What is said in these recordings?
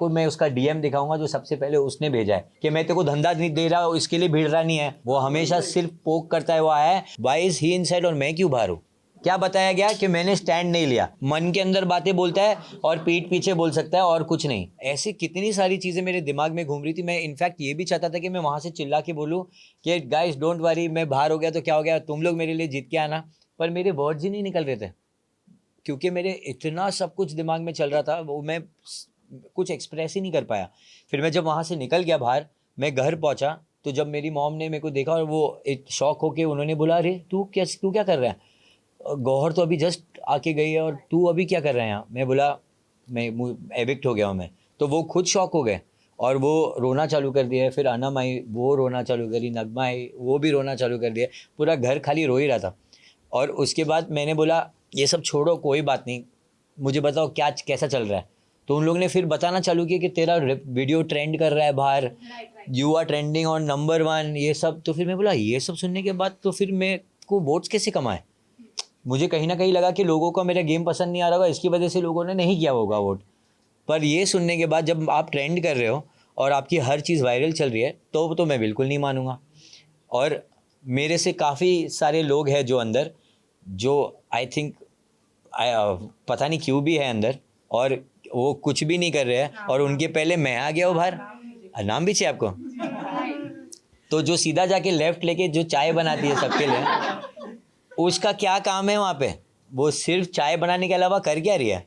को मैं उसका डीएम दिखाऊंगा जो सबसे पहले उसने भेजा है कि मैं तेरे को धंधा नहीं दे रहा, इसके लिए भीड़ रहा नहीं है। वो हमेशा सिर्फ पोक करता है, वो आया है वाई इज ही इनसाइड और मैं क्यों बाहर हूँ। क्या बताया गया कि मैंने स्टैंड नहीं लिया, मन के अंदर बातें बोलता है और पीठ पीछे बोल सकता है और कुछ नहीं। ऐसी कितनी सारी चीजें मेरे दिमाग में घूम रही थी। मैं इनफैक्ट ये भी चाहता था कि मैं वहां से चिल्ला के बोलूं कि गाइस डोंट वरी, मैं बाहर हो गया तो क्या हो गया, तुम लोग मेरे लिए जीत के आना, पर मेरे वर्ड्स ही नहीं निकल रहे थे क्योंकि मेरे इतना सब कुछ दिमाग में चल रहा था, वो मैं कुछ एक्सप्रेस ही नहीं कर पाया। फिर मैं जब वहाँ से निकल गया बाहर, मैं घर पहुँचा तो जब मेरी मॉम ने मेरे को देखा और वो एक शॉक होके उन्होंने बोला, अरे तू क्या कर रहा है, गौहर तो अभी जस्ट आके गई है और तू अभी क्या कर रहा है यहाँ। मैं बोला मैं एविक्ट हो गया हूँ मैं। तो वो खुद शॉक हो गए और वो रोना चालू कर दिया। फिर अनम आई, वो रोना चालू करी, नगमा आई, वो भी रोना चालू कर दिया। पूरा घर खाली रो ही रहा था। और उसके बाद मैंने बोला ये सब छोड़ो, कोई बात नहीं, मुझे बताओ क्या कैसा चल रहा है। तो उन लोगों ने फिर बताना चालू किया कि तेरा वीडियो ट्रेंड कर रहा है बाहर, you are trending on number 1, ये सब। तो फिर मैं बोला ये सब सुनने के बाद तो फिर मैं को वोट्स कैसे कमाए। मुझे कहीं ना कहीं लगा कि लोगों को मेरा गेम पसंद नहीं आ रहा होगा, इसकी वजह से लोगों ने नहीं किया होगा वोट। पर ये सुनने के बाद जब आप ट्रेंड कर रहे हो और आपकी हर चीज़ वायरल चल रही है तो मैं बिल्कुल नहीं मानूंगा। और मेरे से काफ़ी सारे लोग हैं जो अंदर, जो आई थिंक पता नहीं क्यों भी है अंदर, और वो कुछ भी नहीं कर रहे हैं और उनके पहले मैं आ गया हूँ बाहर। नाम भी चाहिए आपको? तो जो सीधा जाके लेफ्ट लेके जो चाय बनाती है सबके लिए, उसका क्या काम है वहाँ पे? वो सिर्फ चाय बनाने के अलावा कर क्या रही है,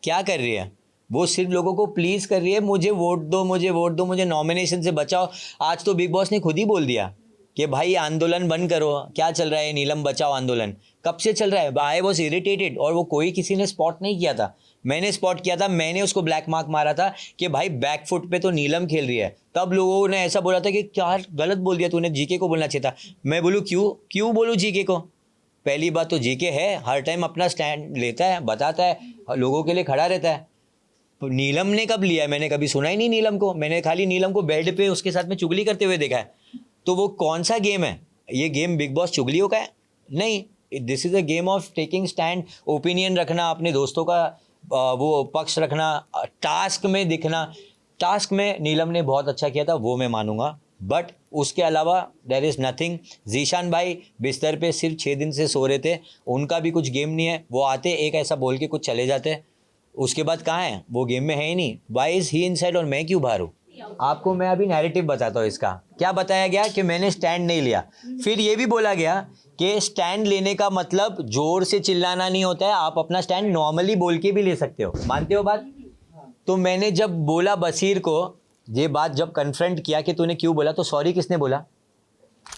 क्या कर रही है? वो सिर्फ लोगों को प्लीज़ कर रही है, मुझे वोट दो, मुझे वोट दो, मुझे नॉमिनेशन से बचाओ। आज तो बिग बॉस ने खुद ही बोल दिया कि भाई आंदोलन बंद करो। क्या चल रहा है नीलम बचाओ आंदोलन, कब से चल रहा है? I was irritated. और वो कोई किसी ने स्पॉट नहीं किया था, मैंने स्पॉट किया था। मैंने उसको ब्लैक मार्क मारा था कि भाई बैक फुट पे तो नीलम खेल रही है। तब लोगों ने ऐसा बोला था कि क्या गलत बोल दिया तूने, जीके को बोलना चाहिए था। मैं बोलूँ क्यों बोलूँ जीके को? पहली बात तो जीके है हर टाइम अपना स्टैंड लेता है, बताता है, लोगों के लिए खड़ा रहता है। तो नीलम ने कब लिया है? मैंने कभी सुना ही नहीं नीलम को। मैंने खाली नीलम को बेड पे उसके साथ में चुगली करते हुए देखा है। तो वो कौन सा गेम है? ये गेम बिग बॉस चुगलियों का है? नहीं, this is a game of taking stand, opinion रखना, अपने दोस्तों का वो पक्ष रखना, टास्क में दिखना। टास्क में नीलम ने बहुत अच्छा किया था, वो मैं मानूंगा, बट उसके अलावा देयर इज़ नथिंग। जीशान भाई बिस्तर पे सिर्फ 6 दिन से सो रहे थे, उनका भी कुछ गेम नहीं है। वो आते एक ऐसा बोल के कुछ चले जाते, उसके बाद कहाँ है? वो गेम में है ही नहीं। वाई इज़ ही इनसाइड और मैं क्यों बाहर हूँ? आपको मैं अभी नैरेटिव बताता हूँ इसका। क्या बताया गया कि मैंने स्टैंड नहीं लिया। फिर ये भी बोला गया कि स्टैंड लेने का मतलब जोर से चिल्लाना नहीं होता है, आप अपना स्टैंड नॉर्मली बोल के भी ले सकते हो। मानते हो बात? तो मैंने जब बोला बसीर को ये बात, जब कन्फ्रंट किया कि तूने क्यों बोला, तो सॉरी किसने बोला?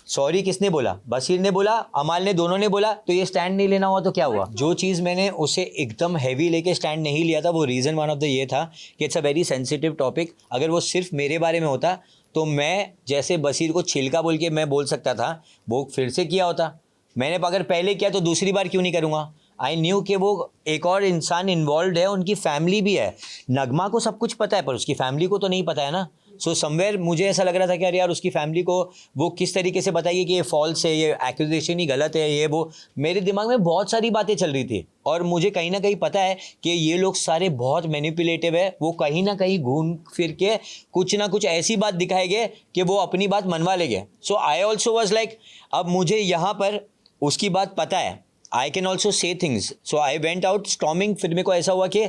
सॉरी किसने बोला? बसीर ने बोला, अमाल ने, दोनों ने बोला। तो ये स्टैंड नहीं लेना हुआ तो क्या हुआ? जो चीज़ मैंने उसे एकदम हैवी लेके स्टैंड नहीं लिया था, वो रीज़न वन ऑफ द ये था कि it's a very sensitive topic. अगर वो सिर्फ मेरे बारे में होता तो मैं जैसे बसीर को छिलका बोल के मैं बोल सकता था, वो फिर से किया होता। मैंने अगर पहले किया तो दूसरी बार क्यों नहीं करूँगा? आई न्यू कि वो एक और इंसान इन्वॉल्व है, उनकी फैमिली भी है। नगमा को सब कुछ पता है पर उसकी फैमिली को तो नहीं पता है ना। सो समवेयर मुझे ऐसा लग रहा था कि अरे यार उसकी फैमिली को वो किस तरीके से बताएगी कि ये फॉल्स है, ये एक्यूजेशन ही गलत है, ये वो। मेरे दिमाग में बहुत सारी बातें चल रही थी और मुझे कहीं ना कहीं पता है कि ये लोग सारे बहुत मैनिपुलेटिव है। वो कहीं ना कहीं घूम फिर के कुछ ना कुछ ऐसी बात दिखाएंगे कि वो अपनी बात मनवा लेंगे। सो आई ऑल्सो वॉज लाइक, अब मुझे यहाँ पर उसकी बात पता है, I can also say things. So I went out storming. फिर मेरे को ऐसा हुआ कि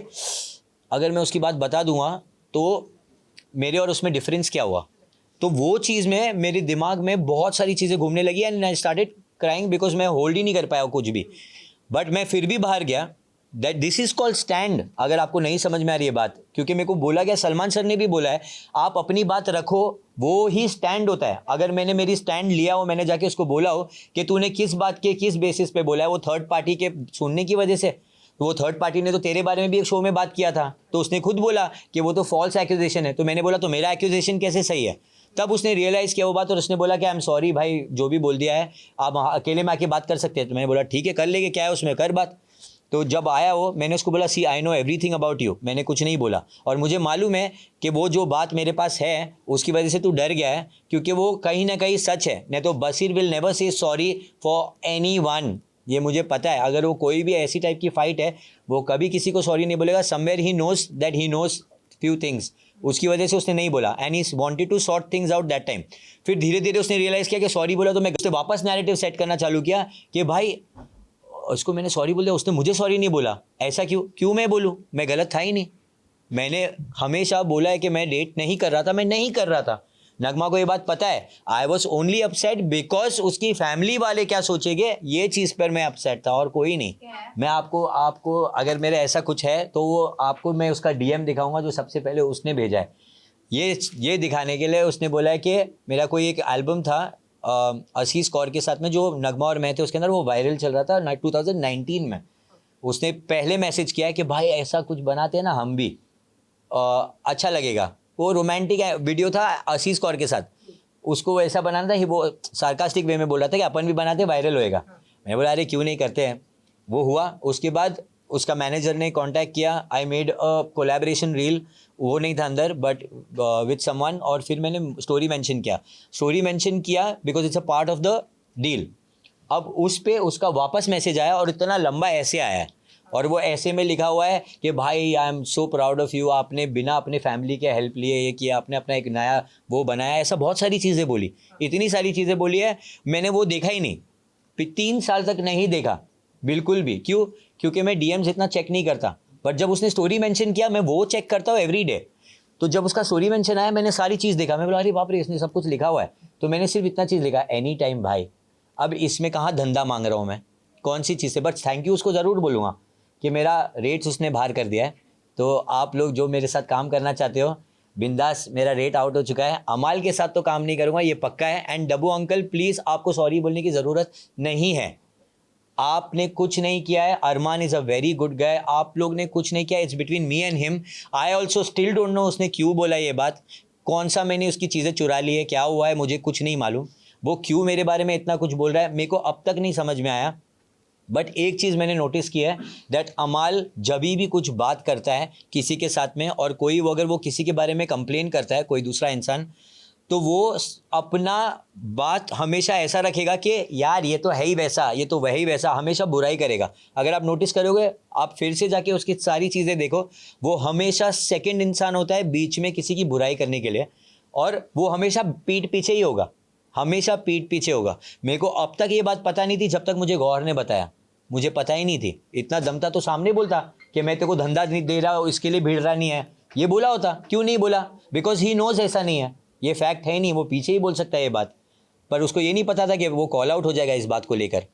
अगर मैं उसकी बात बता दूंगा तो मेरे और उसमें डिफरेंस क्या हुआ। तो वो चीज़ में मेरे दिमाग में बहुत सारी चीज़ें घूमने लगी and I started crying because मैं होल्ड ही नहीं कर पाया कुछ भी। बट मैं फिर भी बाहर गया। That this is called stand. अगर आपको नहीं समझ में आ रही है बात, क्योंकि मेरे को बोला गया, सलमान सर ने भी बोला है, आप अपनी बात रखो, वो ही स्टैंड होता है। अगर मैंने मेरी स्टैंड लिया हो, मैंने जाके उसको बोला हो कि तूने किस बात के किस बेसिस पे बोला है, वो थर्ड पार्टी के सुनने की वजह से। वो थर्ड पार्टी ने तो तेरे बारे में भी एक शो में बात किया था, तो उसने खुद बोला कि वो तो फॉल्स एक्यूजेशन है। तो मैंने बोला तो मेरा एक्यूजेशन कैसे सही है? तब उसने रियलाइज़ किया वो बात और उसने बोला कि आई एम सॉरी भाई, जो भी बोल दिया है आप अकेले में आके बात कर सकते हैं। तो मैंने बोला ठीक है कर लेंगे, क्या है उसमें, कर बात। तो जब आया वो, मैंने उसको बोला see I know everything about you, मैंने कुछ नहीं बोला और मुझे मालूम है कि वो जो बात मेरे पास है उसकी वजह से तू डर गया है, क्योंकि वो कहीं ना कहीं सच है। नहीं तो Basir will never say sorry for anyone, ये मुझे पता है। अगर वो कोई भी ऐसी टाइप की फाइट है, वो कभी किसी को सॉरी नहीं बोलेगा। Somewhere he knows that he knows few things. उसकी वजह से उसने नहीं बोला and he wanted to sort things out that time. फिर धीरे धीरे उसने रियलाइज़ किया कि सॉरी बोला, तो मैं उसने वापस नैरेटिव सेट करना चालू किया कि भाई उसको मैंने सॉरी बोल दिया, उसने मुझे सॉरी नहीं बोला, ऐसा क्यों मैं बोलूँ, मैं गलत था ही नहीं। मैंने हमेशा बोला है कि मैं डेट नहीं कर रहा था, मैं नहीं कर रहा था। नगमा को ये बात पता है। I was only upset because उसकी फैमिली वाले क्या सोचेंगे, ये चीज़ पर मैं अपसेट था और कोई नहीं। मैं आपको अगर मेरे ऐसा कुछ है तो वो आपको मैं उसका डीएम दिखाऊंगा जो सबसे पहले उसने भेजा है, ये दिखाने के लिए। उसने बोला है कि मेरा कोई एक एल्बम था असीस कौर के साथ में जो नगमा और मैं थे, उसके अंदर वो वायरल चल रहा था 2019 में। उसने पहले मैसेज किया है कि भाई ऐसा कुछ बनाते हैं ना हम भी, अच्छा लगेगा। वो रोमांटिक वीडियो था असीस कौर के साथ, उसको ऐसा बनाना था, वो सार्कास्टिक वे में बोल रहा था कि अपन भी बनाते वायरल होएगा। मैंने बोला अरे क्यों नहीं करते हैं। वो हुआ। उसके बाद उसका मैनेजर ने कांटेक्ट किया, I made a collaboration reel, वो नहीं था अंदर बट विद समवन, और फिर मैंने स्टोरी मेंशन किया because it's a part of the deal. अब उस पे उसका वापस मैसेज आया और इतना लंबा ऐसे आया है, और वो ऐसे में लिखा हुआ है कि भाई I am so proud of you, आपने बिना अपने फैमिली के हेल्प लिए ये किया, आपने अपना एक नया वो बनाया, ऐसा बहुत सारी चीज़ें बोली, इतनी सारी चीज़ें बोली है। मैंने वो देखा ही नहीं, 3 साल तक नहीं देखा बिल्कुल भी। क्योंकि मैं डीएम्स इतना चेक नहीं करता, बट जब उसने स्टोरी मेंशन किया मैं वो चेक करता हूँ एवरी डे। तो जब उसका स्टोरी मेंशन आया मैंने सारी चीज़ देखा, मैं बोला अरे बाप रे इसने सब कुछ लिखा हुआ है। तो मैंने सिर्फ इतना चीज़ लिखा, एनी टाइम भाई, अब इसमें कहाँ धंधा मांग रहा हूँ मैं, कौन सी चीज़ से, बट थैंक यू उसको ज़रूर बोलूँगा कि मेरा रेट्स उसने बाहर कर दिया है। तो आप लोग जो मेरे साथ काम करना चाहते हो बिंदास, मेरा रेट आउट हो चुका है। अमाल के साथ तो काम नहीं करूँगा, ये पक्का है। एंड डब्बू अंकल प्लीज़ आपको सॉरी बोलने की ज़रूरत नहीं है, आपने कुछ नहीं किया है। Armaan is a very good guy, आप लोग ने कुछ नहीं किया, it's between me and him. I also still don't know उसने क्यों बोला ये बात, कौन सा मैंने उसकी चीज़ें चुरा ली है, क्या हुआ है मुझे कुछ नहीं मालूम, वो क्यों मेरे बारे में इतना कुछ बोल रहा है मेरे को अब तक नहीं समझ में आया। बट एक चीज़ मैंने नोटिस की है दैट अमाल जब भी कुछ बात करता है किसी के साथ में, और कोई वो अगर वो किसी के बारे में कंप्लेन करता है कोई दूसरा इंसान, तो वो अपना बात हमेशा ऐसा रखेगा कि यार ये तो है ही वैसा, ये तो वही वैसा, हमेशा बुराई करेगा। अगर आप नोटिस करोगे, आप फिर से जाके उसकी सारी चीज़ें देखो, वो हमेशा सेकंड इंसान होता है बीच में किसी की बुराई करने के लिए, और वो हमेशा पीठ पीछे ही होगा, हमेशा पीठ पीछे होगा। मेरे को अब तक ये बात पता नहीं थी जब तक मुझे गौहर ने बताया, मुझे पता ही नहीं थी। इतना दम था तो सामने बोलता कि मैं तेरे को धंधा नहीं दे रहा, इसके लिए भिड़ रहा नहीं है, ये बोला होता। क्यों नहीं बोला? बिकॉज ही नोज ऐसा नहीं है, ये फैक्ट है ही नहीं, वो पीछे ही बोल सकता है ये बात, पर उसको ये नहीं पता था कि वो कॉल आउट हो जाएगा इस बात को लेकर।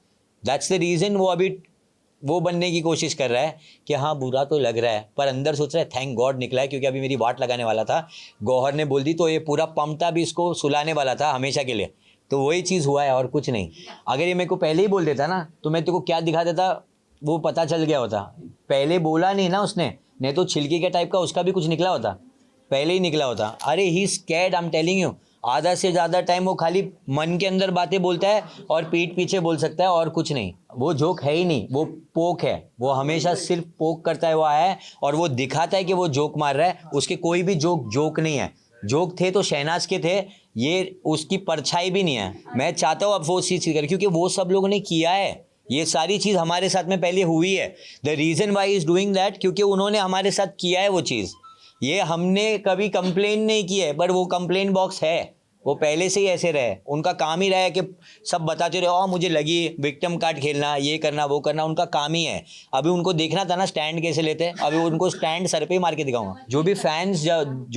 दैट्स द रीज़न वो अभी वो बनने की कोशिश कर रहा है कि हाँ बुरा तो लग रहा है, पर अंदर सोच रहा है थैंक गॉड निकला है, क्योंकि अभी मेरी वाट लगाने वाला था, गौहर ने बोल दी तो ये पूरा पम्पटा भी इसको सुलाने वाला था हमेशा के लिए। तो वही चीज़ हुआ है और कुछ नहीं। अगर ये मेरे को पहले ही बोल देता ना तो मैं तेरे को क्या दिखा देता वो पता चल गया होता। पहले बोला नहीं ना उसने, नहीं तो छिलके के टाइप का उसका भी कुछ निकला होता, पहले ही निकला होता। अरे he scared, I am telling you. आधा से ज़्यादा टाइम वो खाली मन के अंदर बातें बोलता है और पीठ पीछे बोल सकता है और कुछ नहीं। वो जोक है ही नहीं, वो पोक है, वो हमेशा सिर्फ पोक करता है वो आया है, और वो दिखाता है कि वो जोक मार रहा है। उसके कोई भी जोक नहीं है। जोक थे तो शहनाज के थे, ये उसकी परछाई भी नहीं है। मैं चाहता हूँ अब वो चीज़ करें, क्योंकि वो सब लोगों ने किया है, ये सारी चीज़ हमारे साथ में पहले हुई है। The reason why is doing that, क्योंकि उन्होंने हमारे साथ किया है वो चीज़। ये हमने कभी कंप्लेन नहीं की है, पर वो कंप्लेन बॉक्स है, वो पहले से ही ऐसे रहे। उनका काम ही रहा है कि सब बताते रहे, मुझे लगी विक्टिम कार्ड खेलना, ये करना वो करना, उनका काम ही है। अभी उनको देखना था ना स्टैंड कैसे लेते हैं, अभी उनको स्टैंड सर पे ही मार के दिखाऊंगा। जो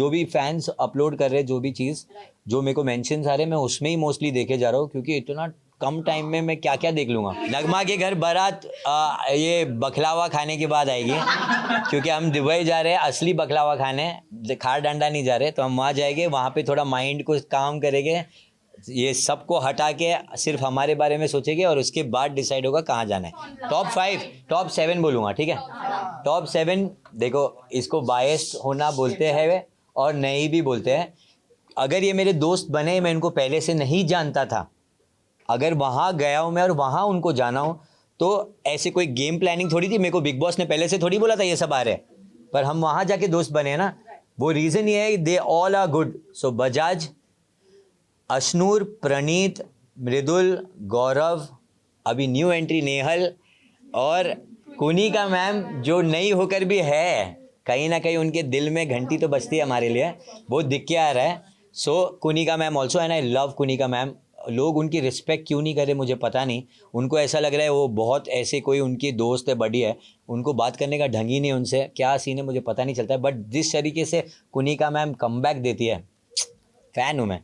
भी फैंस अपलोड कर रहे, जो भी चीज़ जो मेरे को मेंशंस आ रहे, मैं उसमें ही मोस्टली देखे जा रहा हूँ, क्योंकि इतना कम टाइम में मैं क्या क्या देख लूँगा। नगमा के घर बारात ये बखलावा खाने के बाद आएगी, क्योंकि हम दुबई जा रहे हैं असली बखलावा खाने, खार डंडा नहीं जा रहे। तो हम वहाँ जाएंगे, वहाँ पे थोड़ा माइंड को काम करेंगे, ये सबको हटा के सिर्फ हमारे बारे में सोचेंगे, और उसके बाद डिसाइड होगा कहाँ जाना है। टॉप 5 टॉप 7 बोलूँगा, ठीक है। टॉप 7 देखो, इसको बायस्ड होना बोलते हैं और नहीं भी बोलते हैं। अगर ये मेरे दोस्त बने, मैं इनको पहले से नहीं जानता था, अगर वहाँ गया हूँ मैं और वहाँ उनको जाना हूँ, तो ऐसे कोई गेम प्लानिंग थोड़ी थी। मेरे को बिग बॉस ने पहले से थोड़ी बोला था ये सब आ रहे, पर हम वहाँ जाके दोस्त बने ना। वो रीज़न ये है, दे ऑल आर गुड। सो बजाज, अशनूर, प्रणीत, मृदुल, गौरव, अभी न्यू एंट्री नेहल, और कुनी का मैम जो नई होकर भी है, कहीं ना कहीं उनके दिल में घंटी तो बजती है हमारे लिए, बहुत दिख के आ रहा है। So Kunika ma'am also, and I love Kunika ma'am. लोग उनकी रिस्पेक्ट क्यों नहीं करे मुझे पता नहीं, उनको ऐसा लग रहा है वो बहुत ऐसे कोई उनकी दोस्त है, बड़ी है, उनको बात करने का ढंग ही नहीं उनसे, क्या सीन है मुझे पता नहीं चलता है। बट जिस तरीके से कुनिका मैम कमबैक देती है, फ़ैन हूँ मैं।